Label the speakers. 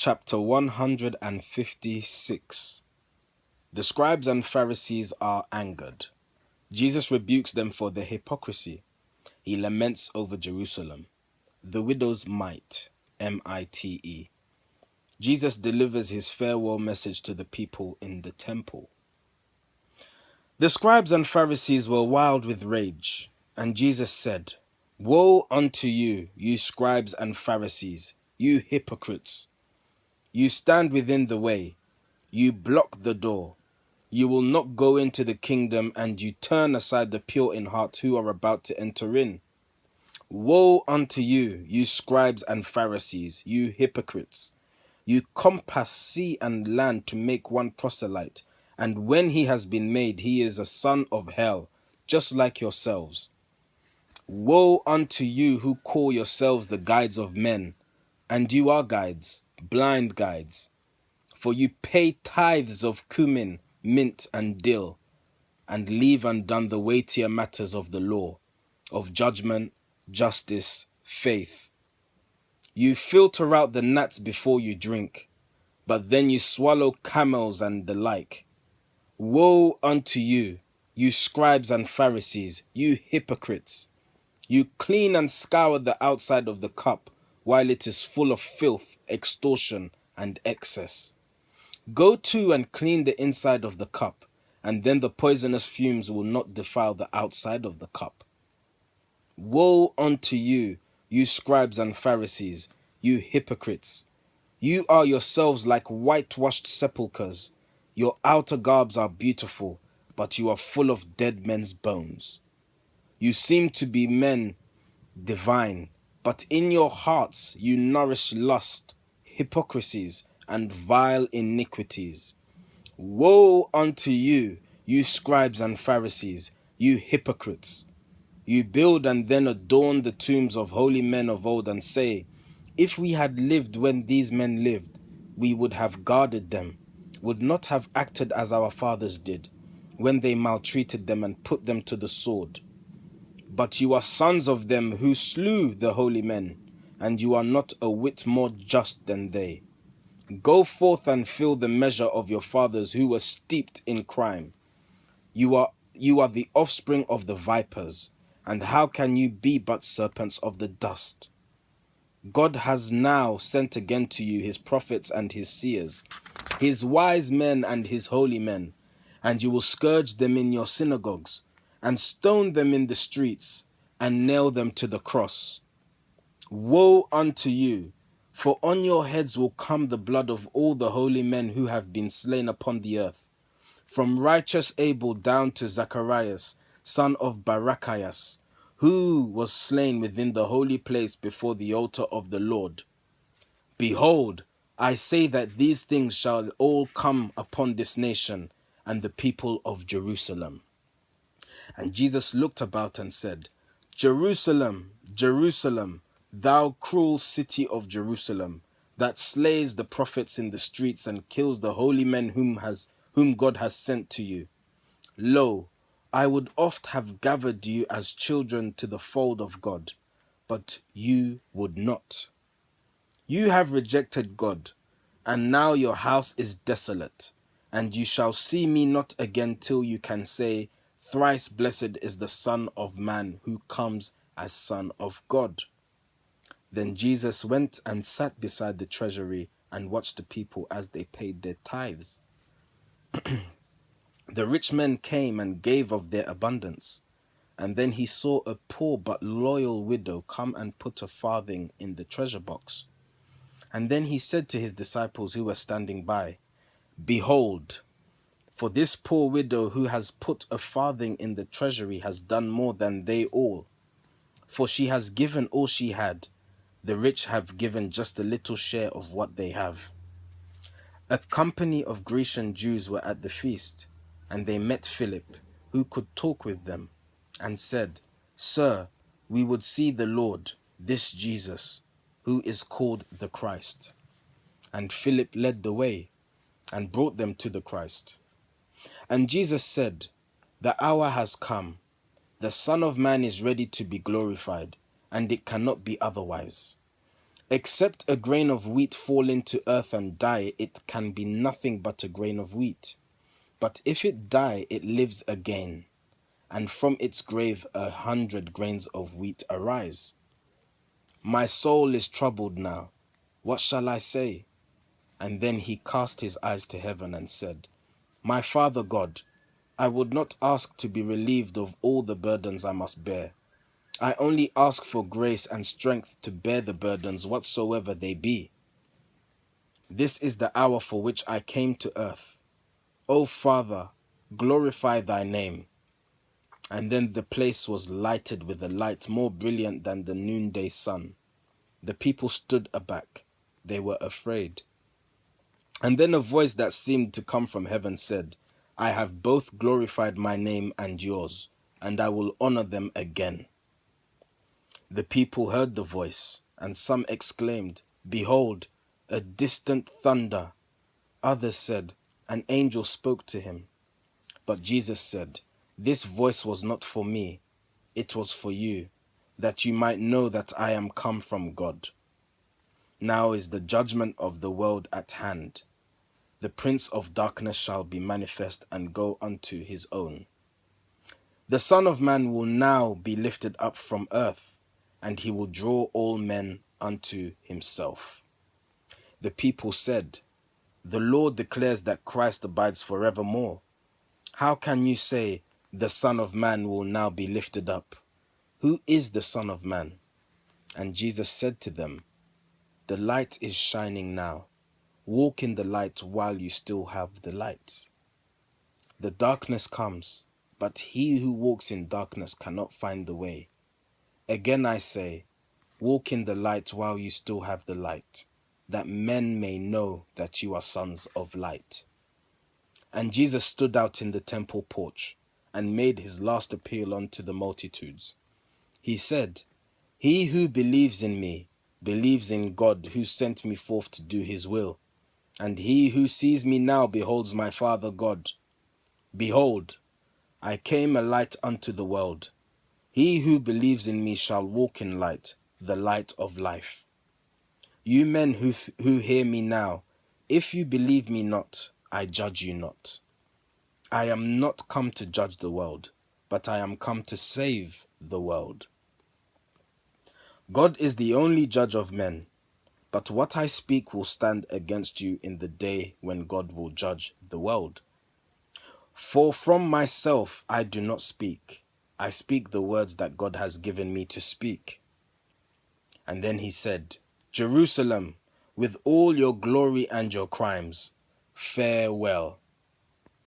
Speaker 1: Chapter 156. The scribes and Pharisees are angered. Jesus rebukes them for their hypocrisy. He laments over Jerusalem. The widow's mite, M-I-T-E. Jesus delivers his farewell message to the people in the temple. The scribes and Pharisees were wild with rage, and Jesus said, "Woe unto you, you scribes and Pharisees, you hypocrites! You stand within the way, you block the door. You will not go into the kingdom, and you turn aside the pure in heart who are about to enter in. Woe unto you, you scribes and Pharisees, you hypocrites! You compass sea and land to make one proselyte, and when he has been made, he is a son of hell, just like yourselves. Woe unto you who call yourselves the guides of men, and you are guides, blind guides. For you pay tithes of cumin, mint, and dill, and leave undone the weightier matters of the law, of judgment, justice, faith. You filter out the gnats before you drink, but then you swallow camels and the like. Woe unto you, you scribes and Pharisees, you hypocrites! You clean and scour the outside of the cup, while it is full of filth, extortion, and excess. Go to and clean the inside of the cup, and then the poisonous fumes will not defile the outside of the cup. Woe unto you, you scribes and Pharisees, you hypocrites! You are yourselves like whitewashed sepulchres. Your outer garbs are beautiful, but you are full of dead men's bones. You seem to be men divine, but in your hearts you nourish lust, hypocrisies, and vile iniquities. Woe unto you, you scribes and Pharisees, you hypocrites! You build and then adorn the tombs of holy men of old and say, if we had lived when these men lived, we would have guarded them, would not have acted as our fathers did, when they maltreated them and put them to the sword. But you are sons of them who slew the holy men, and you are not a whit more just than they. Go forth and fill the measure of your fathers who were steeped in crime. You are the offspring of the vipers, and how can you be but serpents of the dust? God has now sent again to you his prophets and his seers, his wise men and his holy men, and you will scourge them in your synagogues, and stone them in the streets, and nail them to the cross. Woe unto you! For on your heads will come the blood of all the holy men who have been slain upon the earth, from righteous Abel down to Zacharias, son of Barachias, who was slain within the holy place before the altar of the Lord. Behold, I say that these things shall all come upon this nation and the people of Jerusalem. And Jesus looked about and said, Jerusalem, Jerusalem, thou cruel city of Jerusalem, that slays the prophets in the streets and kills the holy men whom God has sent to you. Lo, I would oft have gathered you as children to the fold of God, but you would not. You have rejected God, and now your house is desolate, and you shall see me not again till you can say, thrice blessed is the Son of Man who comes as Son of God. Then Jesus went and sat beside the treasury and watched the people as they paid their tithes. The rich men came and gave of their abundance, and then he saw a poor but loyal widow come and put a farthing in the treasure box. And then he said to his disciples who were standing by, Behold, for this poor widow who has put a farthing in the treasury has done more than they all. For she has given all she had. The rich have given just a little share of what they have. A company of Grecian Jews were at the feast, and they met Philip, who could talk with them, and said, Sir, we would see the Lord, this Jesus, who is called the Christ. And Philip led the way, and brought them to the Christ. And Jesus said, The hour has come. The Son of Man is ready to be glorified, and it cannot be otherwise. Except a grain of wheat fall into earth and die, it can be nothing but a grain of wheat. But if it die, it lives again, and from its grave 100 grains of wheat arise. My soul is troubled now. What shall I say? And then he cast his eyes to heaven and said, My Father God, I would not ask to be relieved of all the burdens I must bear. I only ask for grace and strength to bear the burdens whatsoever they be. This is the hour for which I came to earth. O Father, glorify thy name. And then the place was lighted with a light more brilliant than the noonday sun. The people stood aback. They were afraid. And then a voice that seemed to come from heaven said, I have both glorified my name and yours, and I will honor them again. The people heard the voice, and some exclaimed, Behold, a distant thunder. Others said, An angel spoke to him. But Jesus said, This voice was not for me, it was for you, that you might know that I am come from God. Now is the judgment of the world at hand. The prince of darkness shall be manifest and go unto his own. The Son of Man will now be lifted up from earth, and he will draw all men unto himself. The people said, The Lord declares that Christ abides forevermore. How can you say, The Son of Man will now be lifted up? Who is the Son of Man? And Jesus said to them, The light is shining now. Walk in the light while you still have the light. The darkness comes, but he who walks in darkness cannot find the way. Again I say, walk in the light while you still have the light, that men may know that you are sons of light. And Jesus stood out in the temple porch and made his last appeal unto the multitudes. He said, He who believes in me believes in God who sent me forth to do his will. And he who sees me now beholds my Father God. Behold, I came a light unto the world. He who believes in me shall walk in light, the light of life. You men who hear me now, if you believe me not, I judge you not. I am not come to judge the world, but I am come to save the world. God is the only judge of men, but what I speak will stand against you in the day when God will judge the world. For from myself I do not speak. I speak the words that God has given me to speak. And then he said, Jerusalem, with all your glory and your crimes, farewell.